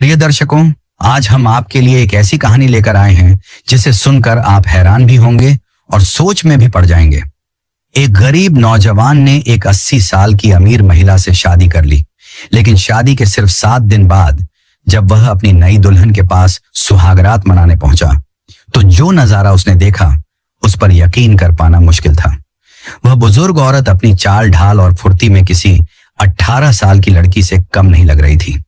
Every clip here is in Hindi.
प्रिय दर्शकों, आज हम आपके लिए एक ऐसी कहानी लेकर आए हैं जिसे सुनकर आप हैरान भी होंगे और सोच में भी पड़ जाएंगे। एक गरीब नौजवान ने एक 80 साल की अमीर महिला से शादी कर ली, लेकिन शादी के सिर्फ 7 दिन बाद जब वह अपनी नई दुल्हन के पास सुहागरात मनाने पहुंचा तो जो नजारा उसने देखा उस पर यकीन कर पाना मुश्किल था। वह बुजुर्ग औरत अपनी चाल ढाल और फुर्ती में किसी 18 साल की लड़की से कम नहीं लग रही थी।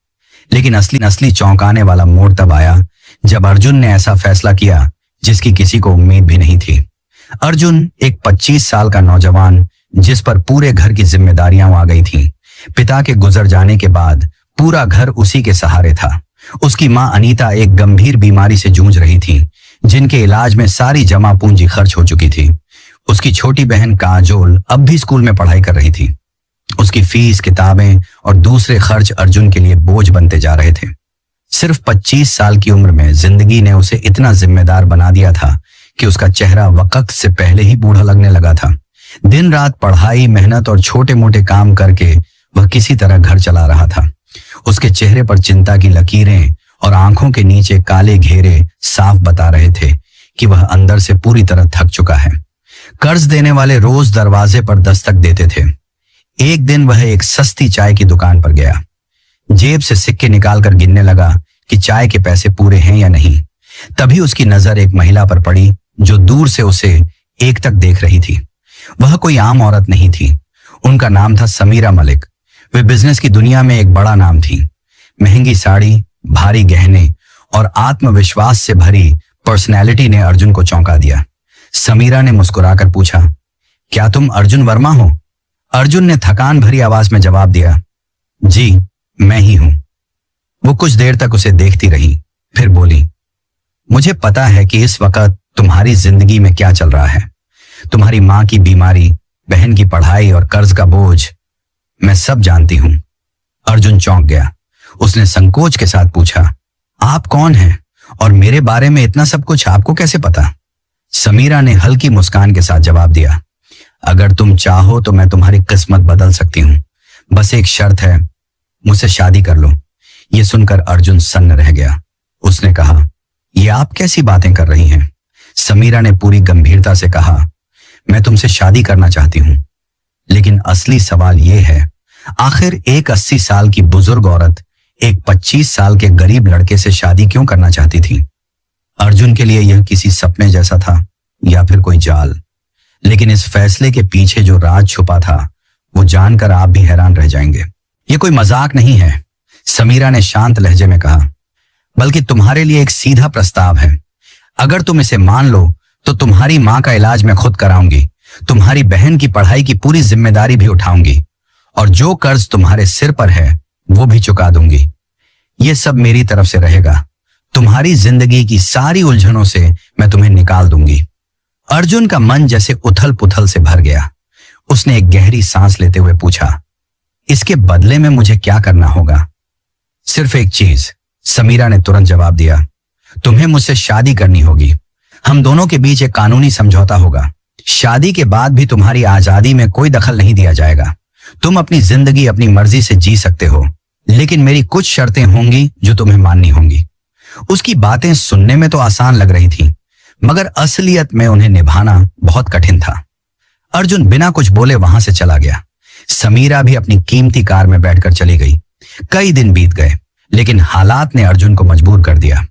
लेकिन असली चौंकाने वाला मोड़ तब आया जब अर्जुन ने ऐसा फैसला किया जिसकी किसी को उम्मीद भी नहीं थी। अर्जुन एक 25 साल का नौजवान जिस पर पूरे घर की जिम्मेदारियां आ गई थीं। पिता के गुजर जाने के बाद पूरा घर उसी के सहारे था। उसकी मां अनीता एक गंभीर बीमारी से जूझ रही थी, जिनके इलाज में सारी जमा पूंजी खर्च हो चुकी थी। उसकी छोटी बहन काजोल अब भी स्कूल में पढ़ाई कर रही थी। उसकी फीस, किताबें और दूसरे खर्च अर्जुन के लिए बोझ बनते जा रहे थे। सिर्फ 25 साल की उम्र में जिंदगी ने उसे इतना जिम्मेदार बना दिया था कि उसका चेहरा वक्त से पहले ही बूढ़ा लगने लगा था। दिन रात पढ़ाई, मेहनत और छोटे मोटे काम करके वह किसी तरह घर चला रहा था। उसके चेहरे पर चिंता की लकीरें और आंखों के नीचे काले घेरे साफ बता रहे थे कि वह अंदर से पूरी तरह थक चुका है। कर्ज देने वाले रोज दरवाजे पर दस्तक देते थे। एक दिन वह एक सस्ती चाय की दुकान पर गया। जेब से सिक्के निकालकर गिनने लगा कि चाय के पैसे पूरे हैं या नहीं। तभी उसकी नजर एक महिला पर पड़ी जो दूर से उसे एक तक देख रही थी। वह कोई आम औरत नहीं थी। उनका नाम था समीरा मलिक। वे बिजनेस की दुनिया में एक बड़ा नाम थी। महंगी साड़ी, भारी गहने और आत्मविश्वास से भरी पर्सनैलिटी ने अर्जुन को चौंका दिया। समीरा ने मुस्कुराकर पूछा, क्या तुम अर्जुन वर्मा हो? अर्जुन ने थकान भरी आवाज में जवाब दिया, जी मैं ही हूं। वो कुछ देर तक उसे देखती रही, फिर बोली, मुझे पता है कि इस वक्त तुम्हारी जिंदगी में क्या चल रहा है। तुम्हारी मां की बीमारी, बहन की पढ़ाई और कर्ज का बोझ, मैं सब जानती हूं। अर्जुन चौंक गया। उसने संकोच के साथ पूछा, आप कौन हैं और मेरे बारे में इतना सब कुछ आपको कैसे पता? समीरा ने हल्की मुस्कान के साथ जवाब दिया, अगर तुम चाहो तो मैं तुम्हारी किस्मत बदल सकती हूँ। बस एक शर्त है, मुझसे शादी कर लो। ये सुनकर अर्जुन सन्न रह गया। उसने कहा, ये आप कैसी बातें कर रही हैं? समीरा ने पूरी गंभीरता से कहा, मैं तुमसे शादी करना चाहती हूँ, लेकिन असली सवाल ये है, आखिर एक 80 साल की बुजुर्ग औरत एक 25 साल के गरीब लड़के से शादी क्यों करना चाहती थी? अर्जुन के लिए यह किसी सपने जैसा था या फिर कोई जाल। लेकिन इस फैसले के पीछे जो राज छुपा था वो जानकर आप भी हैरान रह जाएंगे। ये कोई मजाक नहीं है, समीरा ने शांत लहजे में कहा, बल्कि तुम्हारे लिए एक सीधा प्रस्ताव है। अगर तुम इसे मान लो तो तुम्हारी मां का इलाज मैं खुद कराऊंगी, तुम्हारी बहन की पढ़ाई की पूरी जिम्मेदारी भी उठाऊंगी और जो कर्ज तुम्हारे सिर पर है वो भी चुका दूंगी। ये सब मेरी तरफ से रहेगा। तुम्हारी जिंदगी की सारी उलझनों से मैं तुम्हें निकाल दूंगी। अर्जुन का मन जैसे उथल पुथल से भर गया। उसने एक गहरी सांस लेते हुए पूछा, इसके बदले में मुझे क्या करना होगा? सिर्फ एक चीज, समीरा ने तुरंत जवाब दिया, तुम्हें मुझसे शादी करनी होगी। हम दोनों के बीच एक कानूनी समझौता होगा। शादी के बाद भी तुम्हारी आजादी में कोई दखल नहीं दिया जाएगा। तुम अपनी जिंदगी अपनी मर्जी से जी सकते हो, लेकिन मेरी कुछ शर्तें होंगी जो तुम्हें माननी होंगी। उसकी बातें सुनने में तो आसान लग रही थी, मगर असलियत में उन्हें निभाना बहुत कठिन था। अर्जुन बिना कुछ बोले वहां से चला गया। समीरा भी अपनी कीमती कार में बैठकर चली गई। कई दिन बीत गए, लेकिन हालात ने अर्जुन को मजबूर कर दिया।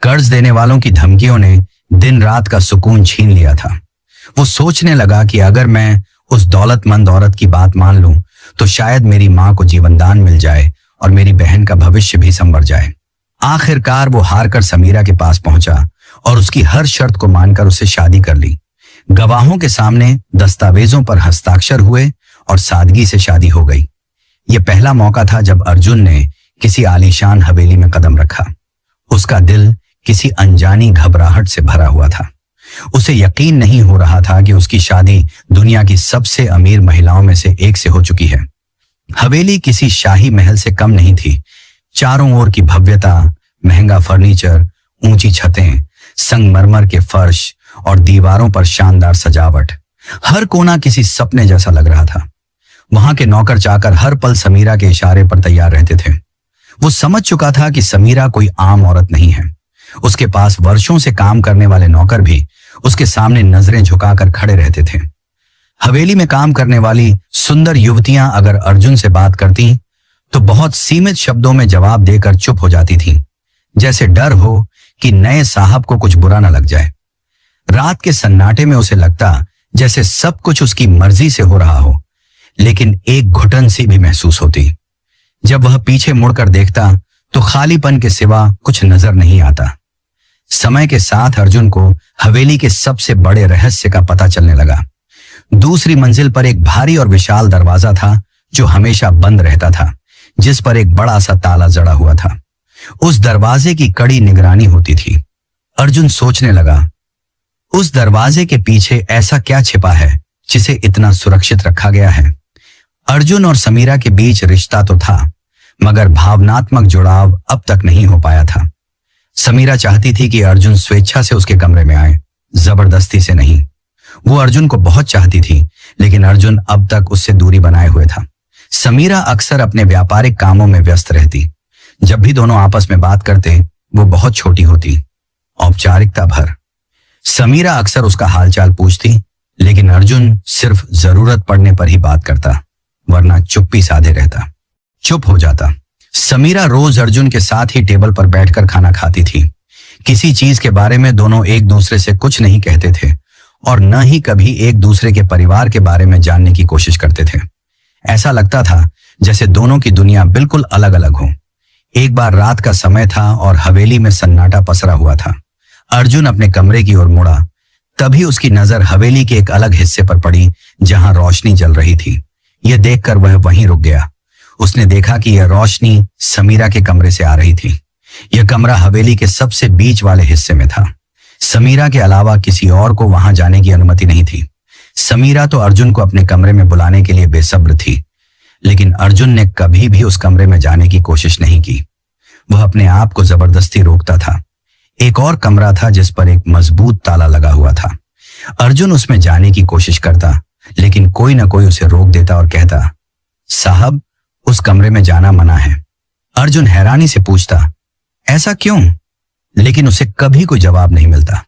कर्ज देने वालों की धमकियों ने दिन रात का सुकून छीन लिया था। वो सोचने लगा कि अगर मैं उस दौलतमंद औरत की बात मान लूं तो शायद मेरी मां को जीवनदान मिल जाए और मेरी बहन का भविष्य भी संवर जाए। आखिरकार वो हारकर समीरा के पास पहुंचा और उसकी हर शर्त को मानकर उससे शादी कर ली। गवाहों के सामने दस्तावेजों पर हस्ताक्षर हुए और सादगी से शादी हो गई। यह पहला मौका था जब अर्जुन ने किसी आलीशान हवेली में कदम रखा। उसका दिल किसी अनजानी घबराहट से भरा हुआ था। उसे यकीन नहीं हो रहा था कि उसकी शादी दुनिया की सबसे अमीर महिलाओं में से एक से हो चुकी है। हवेली किसी शाही महल से कम नहीं थी। चारों ओर की भव्यता, महंगा फर्नीचर, ऊंची छतें, संगमरमर के फर्श और दीवारों पर शानदार सजावट, हर कोना किसी सपने जैसा लग रहा था। वहां के नौकर चाकर हर पल समीरा के इशारे पर तैयार रहते थे। वो समझ चुका था कि समीरा कोई आम औरत नहीं है। उसके पास वर्षों से काम करने वाले नौकर भी उसके सामने नजरें झुकाकर खड़े रहते थे। हवेली में काम करने वाली सुंदर युवतियां अगर अर्जुन से बात करती तो बहुत सीमित शब्दों में जवाब देकर चुप हो जाती थीं, जैसे डर हो कि नए साहब को कुछ बुरा न लग जाए। रात के सन्नाटे में उसे लगता जैसे सब कुछ उसकी मर्जी से हो रहा हो, लेकिन एक घुटन सी भी महसूस होती। जब वह पीछे मुड़कर देखता तो खालीपन के सिवा कुछ नजर नहीं आता। समय के साथ अर्जुन को हवेली के सबसे बड़े रहस्य का पता चलने लगा। दूसरी मंजिल पर एक भारी और विशाल दरवाजा था जो हमेशा बंद रहता था, जिस पर एक बड़ा सा ताला जड़ा हुआ था। उस दरवाजे की कड़ी निगरानी होती थी। अर्जुन सोचने लगा, उस दरवाजे के पीछे ऐसा क्या छिपा है जिसे इतना सुरक्षित रखा गया है। अर्जुन और समीरा के बीच रिश्ता तो था, मगर भावनात्मक जुड़ाव अब तक नहीं हो पाया था। समीरा चाहती थी कि अर्जुन स्वेच्छा से उसके कमरे में आए, जबरदस्ती से नहीं। वो अर्जुन को बहुत चाहती थी, लेकिन अर्जुन अब तक उससे दूरी बनाए हुए था। समीरा अक्सर अपने व्यापारिक कामों में व्यस्त रहती। जब भी दोनों आपस में बात करते वो बहुत छोटी होती, औपचारिकता भर। समीरा अक्सर उसका हालचाल पूछती, लेकिन अर्जुन सिर्फ जरूरत पड़ने पर ही बात करता, वरना चुप्पी साधे रहता, चुप हो जाता। समीरा रोज अर्जुन के साथ ही टेबल पर बैठकर खाना खाती थी। किसी चीज के बारे में दोनों एक दूसरे से कुछ नहीं कहते थे और न ही कभी एक दूसरे के परिवार के बारे में जानने की कोशिश करते थे। ऐसा लगता था जैसे दोनों की दुनिया बिल्कुल अलग अलग हो। एक बार रात का समय था और हवेली में सन्नाटा पसरा हुआ था। अर्जुन अपने कमरे की ओर मुड़ा, तभी उसकी नजर हवेली के एक अलग हिस्से पर पड़ी जहां रोशनी जल रही थी। यह देखकर वह वहीं रुक गया। उसने देखा कि यह रोशनी समीरा के कमरे से आ रही थी। यह कमरा हवेली के सबसे बीच वाले हिस्से में था। समीरा के अलावा किसी और को वहां जाने की अनुमति नहीं थी। समीरा तो अर्जुन को अपने कमरे में बुलाने के लिए बेसब्र थी, लेकिन अर्जुन ने कभी भी उस कमरे में जाने की कोशिश नहीं की। वह अपने आप को जबरदस्ती रोकता था। एक और कमरा था जिस पर एक मजबूत ताला लगा हुआ था। अर्जुन उसमें जाने की कोशिश करता, लेकिन कोई ना कोई उसे रोक देता और कहता, साहब, उस कमरे में जाना मना है। अर्जुन हैरानी से पूछता, ऐसा क्यों? लेकिन उसे कभी कोई जवाब नहीं मिलता।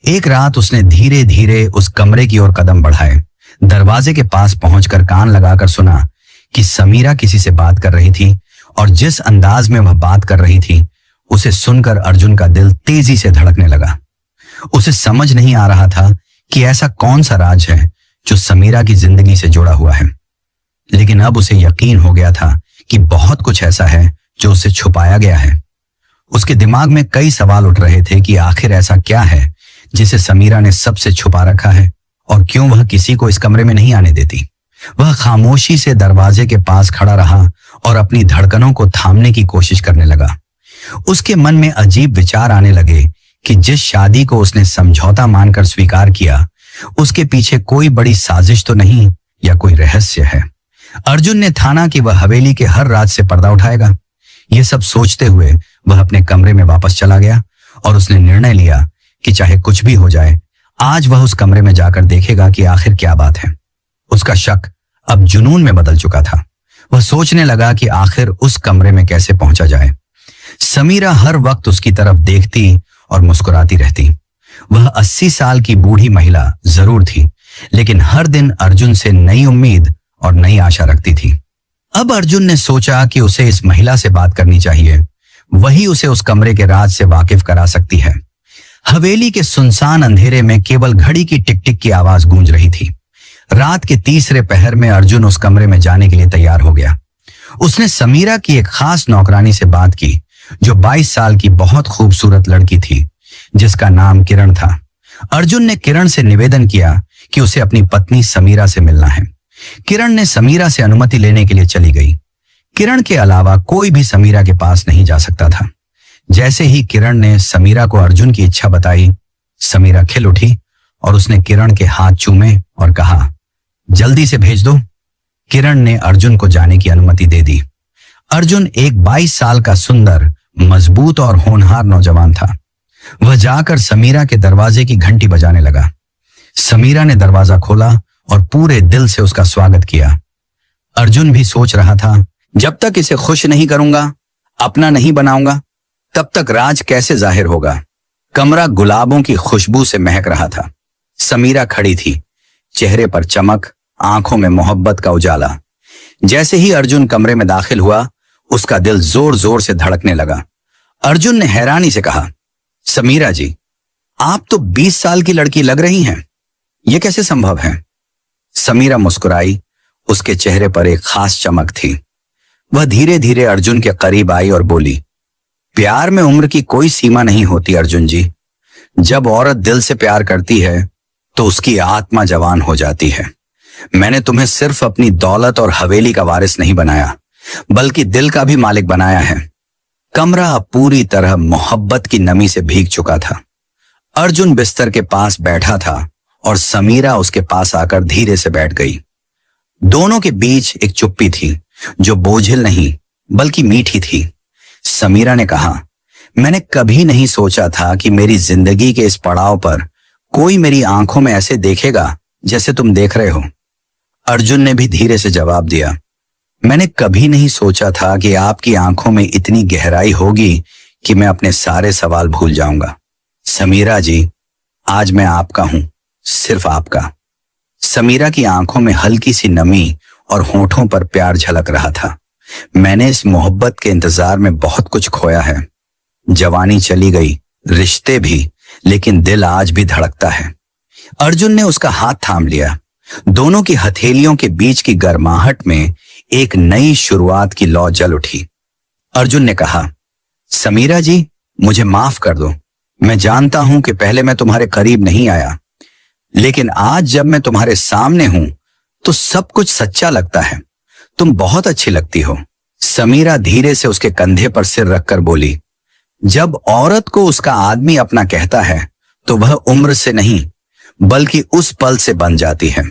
एक रात उसने धीरे धीरे उस कमरे की ओर कदम बढ़ाए। दरवाजे के पास पहुंचकर कान लगाकर सुना कि समीरा किसी से बात कर रही थी, और जिस अंदाज में वह बात कर रही थी उसे सुनकर अर्जुन का दिल तेजी से धड़कने लगा। उसे समझ नहीं आ रहा था कि ऐसा कौन सा राज है जो समीरा की जिंदगी से जुड़ा हुआ है, लेकिन अब उसे यकीन हो गया था कि बहुत कुछ ऐसा है जो उसे छुपाया गया है। उसके दिमाग में कई सवाल उठ रहे थे कि आखिर ऐसा क्या है जिसे समीरा ने सबसे छुपा रखा है, और क्यों वह किसी को इस कमरे में नहीं आने देती। वह खामोशी से दरवाजे के पास खड़ा रहा और अपनी धड़कनों को थामने की कोशिश करने लगा। उसके मन में अजीब विचार आने लगे कि जिस शादी को उसने समझौता मानकर स्वीकार किया, उसके पीछे कोई बड़ी साजिश तो नहीं या कोई रहस्य है। अर्जुन ने ठाना कि वह हवेली के हर राज से पर्दा उठाएगा। यह सब सोचते हुए वह अपने कमरे में वापस चला गया और उसने निर्णय लिया कि चाहे कुछ भी हो जाए, आज वह उस कमरे में जाकर देखेगा कि आखिर क्या बात है। उसका शक अब जुनून में बदल चुका था। वह सोचने लगा कि आखिर उस कमरे में कैसे पहुंचा जाए। समीरा हर वक्त उसकी तरफ देखती और मुस्कुराती रहती। वह 80 साल की बूढ़ी महिला जरूर थी, लेकिन हर दिन अर्जुन से नई उम्मीद और नई आशा रखती थी। अब अर्जुन ने सोचा कि उसे इस महिला से बात करनी चाहिए। वही उसे उस कमरे के राज से वाकिफ करा सकती है। हवेली के सुनसान अंधेरे में केवल घड़ी की टिक टिक की आवाज गूंज रही थी। रात के तीसरे पहर में अर्जुन उस कमरे में जाने के लिए तैयार हो गया। उसने समीरा की एक खास नौकरानी से बात की, जो 22 साल की बहुत खूबसूरत लड़की थी, जिसका नाम किरण था। अर्जुन ने किरण से निवेदन किया कि उसे अपनी पत्नी समीरा से मिलना है। किरण ने समीरा से अनुमति लेने के लिए चली गई। किरण के अलावा कोई भी समीरा के पास नहीं जा सकता था। जैसे ही किरण ने समीरा को अर्जुन की इच्छा बताई, समीरा खिल उठी और उसने किरण के हाथ चूमे और कहा, जल्दी से भेज दो। किरण ने अर्जुन को जाने की अनुमति दे दी। अर्जुन एक 22 साल का सुंदर, मजबूत और होनहार नौजवान था। वह जाकर समीरा के दरवाजे की घंटी बजाने लगा। समीरा ने दरवाजा खोला और पूरे दिल से उसका स्वागत किया। अर्जुन भी सोच रहा था, जब तक इसे खुश नहीं करूंगा अपना नहीं बनाऊंगा तब तक राज कैसे जाहिर होगा। कमरा गुलाबों की खुशबू से महक रहा था। समीरा खड़ी थी, चेहरे पर चमक, आंखों में मोहब्बत का उजाला। जैसे ही अर्जुन कमरे में दाखिल हुआ, उसका दिल जोर जोर से धड़कने लगा। अर्जुन ने हैरानी से कहा, समीरा जी, आप तो 20 साल की लड़की लग रही हैं। यह कैसे संभव है? समीरा मुस्कुराई। उसके चेहरे पर एक खास चमक थी। वह धीरे धीरे अर्जुन के करीब आई और बोली, प्यार में उम्र की कोई सीमा नहीं होती अर्जुन जी। जब औरत दिल से प्यार करती है तो उसकी आत्मा जवान हो जाती है। मैंने तुम्हें सिर्फ अपनी दौलत और हवेली का वारिस नहीं बनाया, बल्कि दिल का भी मालिक बनाया है। कमरा अब पूरी तरह मोहब्बत की नमी से भीग चुका था। अर्जुन बिस्तर के पास बैठा था और समीरा उसके पास आकर धीरे से बैठ गई। दोनों के बीच एक चुप्पी थी जो बोझिल नहीं बल्कि मीठी थी। समीरा ने कहा, मैंने कभी नहीं सोचा था कि मेरी जिंदगी के इस पड़ाव पर कोई मेरी आंखों में ऐसे देखेगा जैसे तुम देख रहे हो। अर्जुन ने भी धीरे से जवाब दिया, मैंने कभी नहीं सोचा था कि आपकी आंखों में इतनी गहराई होगी कि मैं अपने सारे सवाल भूल जाऊंगा। समीरा जी, आज मैं आपका हूं, सिर्फ आपका। समीरा की आंखों में हल्की सी नमी और होठों पर प्यार झलक रहा था। मैंने इस मोहब्बत के इंतजार में बहुत कुछ खोया है। जवानी चली गई, रिश्ते भी, लेकिन दिल आज भी धड़कता है। अर्जुन ने उसका हाथ थाम लिया। दोनों की हथेलियों के बीच की गर्माहट में एक नई शुरुआत की लौ जल उठी। अर्जुन ने कहा, समीरा जी, मुझे माफ कर दो। मैं जानता हूं कि पहले मैं तुम्हारे करीब नहीं आया, लेकिन आज जब मैं तुम्हारे सामने हूं तो सब कुछ सच्चा लगता है। तुम बहुत अच्छी लगती हो। समीरा धीरे से उसके कंधे पर सिर रखकर बोली, जब औरत को उसका आदमी अपना कहता है तो वह उम्र से नहीं बल्कि उस पल से बन जाती है।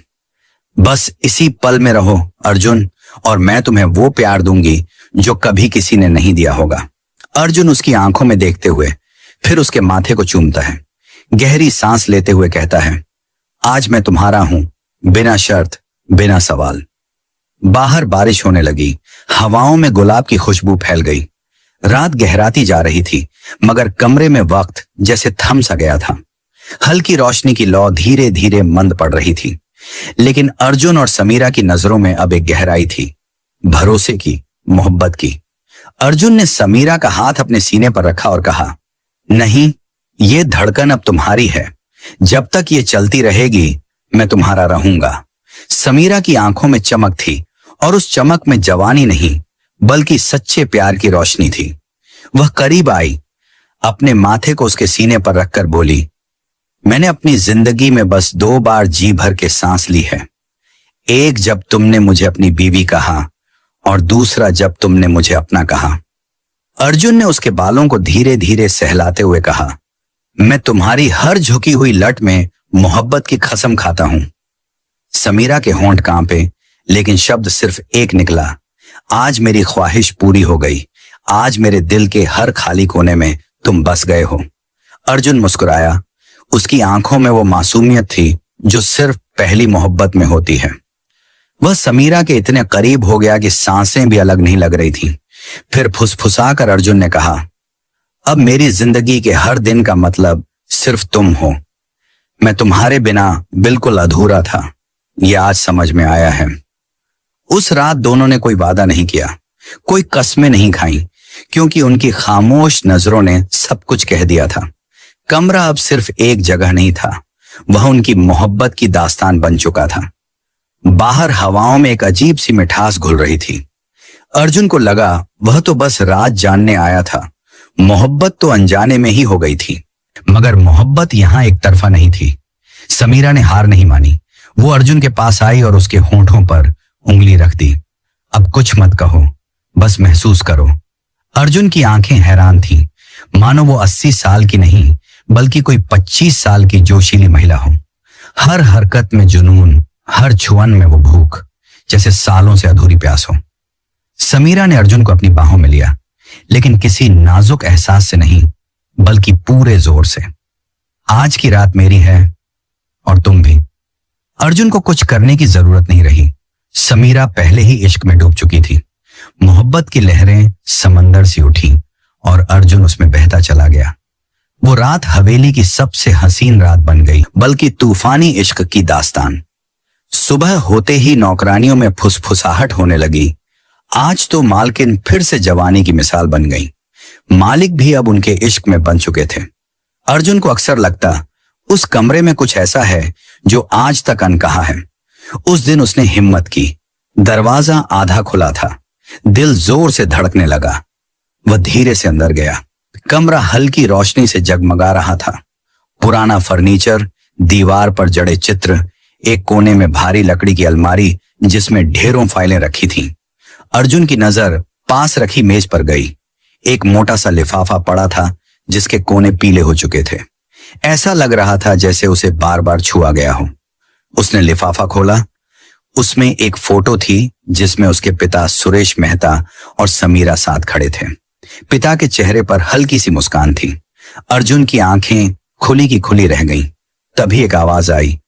बस इसी पल में रहो अर्जुन, और मैं तुम्हें वो प्यार दूंगी जो कभी किसी ने नहीं दिया होगा। अर्जुन उसकी आंखों में देखते हुए फिर उसके माथे को चूमता है। गहरी सांस लेते हुए कहता है, आज मैं तुम्हारा हूं, बिना शर्त, बिना सवाल। बाहर बारिश होने लगी। हवाओं में गुलाब की खुशबू फैल गई। रात गहराती जा रही थी, मगर कमरे में वक्त जैसे थम सा गया था। हल्की रोशनी की लौ धीरे धीरे मंद पड़ रही थी, लेकिन अर्जुन और समीरा की नजरों में अब एक गहराई थी, भरोसे की, मोहब्बत की। अर्जुन ने समीरा का हाथ अपने सीने पर रखा और कहा, नहीं, ये धड़कन अब तुम्हारी है। जब तक ये चलती रहेगी मैं तुम्हारा रहूंगा। समीरा की आंखों में चमक थी, और उस चमक में जवानी नहीं बल्कि सच्चे प्यार की रोशनी थी। वह करीब आई, अपने माथे को उसके सीने पर रखकर बोली, मैंने अपनी जिंदगी में बस 2 बार जी भर के सांस ली है। एक जब तुमने मुझे अपनी बीवी कहा, और दूसरा जब तुमने मुझे अपना कहा। अर्जुन ने उसके बालों को धीरे धीरे सहलाते हुए कहा, मैं तुम्हारी हर झुकी हुई लट में मोहब्बत की कसम खाता हूं। समीरा के होंठ कांपे, लेकिन शब्द सिर्फ एक निकला, आज मेरी ख्वाहिश पूरी हो गई। आज मेरे दिल के हर खाली कोने में तुम बस गए हो। अर्जुन मुस्कुराया। उसकी आंखों में वो मासूमियत थी जो सिर्फ पहली मोहब्बत में होती है। वह समीरा के इतने करीब हो गया कि सांसें भी अलग नहीं लग रही थीं। फिर फुसफुसाकर अर्जुन ने कहा, अब मेरी जिंदगी के हर दिन का मतलब सिर्फ तुम हो। मैं तुम्हारे बिना बिल्कुल अधूरा था, यह आज समझ में आया है। उस रात दोनों ने कोई वादा नहीं किया, कोई कस्में नहीं खाई, क्योंकि उनकी खामोश नजरों ने सब कुछ कह दिया था। कमरा अब सिर्फ एक जगह नहीं था, वह उनकी मोहब्बत की दास्तान बन चुका था। बाहर हवाओं में एक अजीब सी मिठास घुल रही थी। अर्जुन को लगा वह तो बस राज जानने आया था, मोहब्बत तो अनजाने में ही हो गई थी। मगर मोहब्बत यहां एक तरफा नहीं थी। समीरा ने हार नहीं मानी। वो अर्जुन के पास आई और उसके होंठों पर उंगली रख दी। अब कुछ मत कहो, बस महसूस करो। अर्जुन की आंखें हैरान थीं, मानो वो 80 साल की नहीं बल्कि कोई 25 साल की जोशीली महिला हो। हर हरकत में जुनून, हर छुअन में वो भूख, जैसे सालों से अधूरी प्यास हो। समीरा ने अर्जुन को अपनी बाहों में लिया, लेकिन किसी नाजुक एहसास से नहीं बल्कि पूरे जोर से। आज की रात मेरी है और तुम भी। अर्जुन को कुछ करने की जरूरत नहीं रही। समीरा पहले ही इश्क में डूब चुकी थी। मोहब्बत की लहरें समंदर सी उठी और अर्जुन उसमें बहता चला गया। वो रात हवेली की सबसे हसीन रात बन गई, बल्कि तूफानी इश्क की दास्तान। सुबह होते ही नौकरानियों में फुसफुसाहट होने लगी। आज तो मालकिन फिर से जवानी की मिसाल बन गई। मालिक भी अब उनके इश्क में बन चुके थे। अर्जुन को अक्सर लगता, उस कमरे में कुछ ऐसा है जो आज तक अनकहा है। उस दिन उसने हिम्मत की। दरवाजा आधा खुला था। दिल जोर से धड़कने लगा। वह धीरे से अंदर गया। कमरा हल्की रोशनी से जगमगा रहा था। पुराना फर्नीचर, दीवार पर जड़े चित्र, एक कोने में भारी लकड़ी की अलमारी जिसमें ढेरों फाइलें रखी थीं। अर्जुन की नजर पास रखी मेज पर गई। एक मोटा सा लिफाफा पड़ा था जिसके कोने पीले हो चुके थे। ऐसा लग रहा था जैसे उसे बार बार छुआ गया हो। उसने लिफाफा खोला। उसमें एक फोटो थी जिसमें उसके पिता सुरेश मेहता और समीरा साथ खड़े थे। पिता के चेहरे पर हल्की सी मुस्कान थी। अर्जुन की आंखें खुली की खुली रह गईं। तभी एक आवाज आई,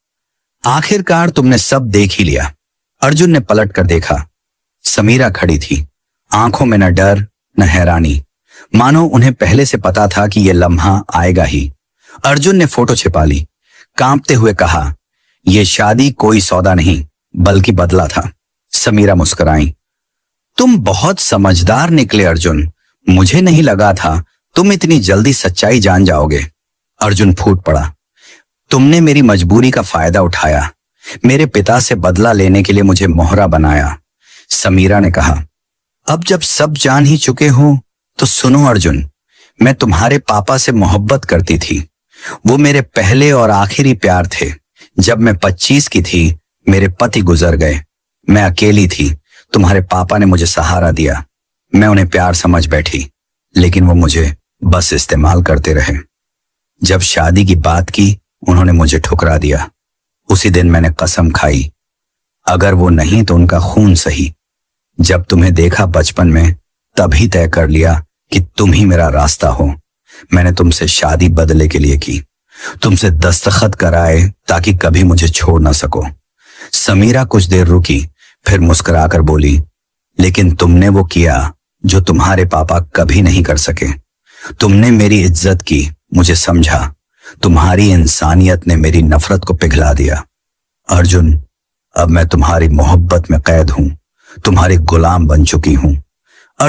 आखिरकार तुमने सब देख ही लिया। अर्जुन ने पलट कर देखा। समीरा खड़ी थी, आंखों में न डर न हैरानी, मानो उन्हें पहले से पता था कि यह लम्हा आएगा ही। अर्जुन ने फोटो छिपा ली। कांपते हुए कहा, यह शादी कोई सौदा नहीं बल्कि बदला था। समीरा मुस्कुराई। तुम बहुत समझदार निकले अर्जुन। मुझे नहीं लगा था तुम इतनी जल्दी सच्चाई जान जाओगे। अर्जुन फूट पड़ा। तुमने मेरी मजबूरी का फायदा उठाया। मेरे पिता से बदला लेने के लिए मुझे मोहरा बनाया। समीरा ने कहा, अब जब सब जान ही चुके हो तो सुनो अर्जुन, मैं तुम्हारे पापा से मोहब्बत करती थी। वो मेरे पहले और आखिरी प्यार थे। जब मैं 25 की थी मेरे पति गुजर गए। मैं अकेली थी। तुम्हारे पापा ने मुझे सहारा दिया। मैं उन्हें प्यार समझ बैठी, लेकिन वो मुझे बस इस्तेमाल करते रहे। जब शादी की बात की उन्होंने मुझे ठुकरा दिया। उसी दिन मैंने कसम खाई, अगर वो नहीं तो उनका खून सही। जब तुम्हें देखा बचपन में तभी तय कर लिया कि तुम ही मेरा रास्ता हो। मैंने तुमसे शादी बदले के लिए की, तुमसे दस्तखत कराए ताकि कभी मुझे छोड़ ना सको। समीरा कुछ देर रुकी, फिर मुस्कुराकर बोली, लेकिन तुमने वो किया जो तुम्हारे पापा कभी नहीं कर सके। तुमने मेरी इज्जत की, मुझे समझा। तुम्हारी इंसानियत ने मेरी नफरत को पिघला दिया। अर्जुन, अब मैं तुम्हारी मोहब्बत में कैद हूं, तुम्हारी गुलाम बन चुकी हूं।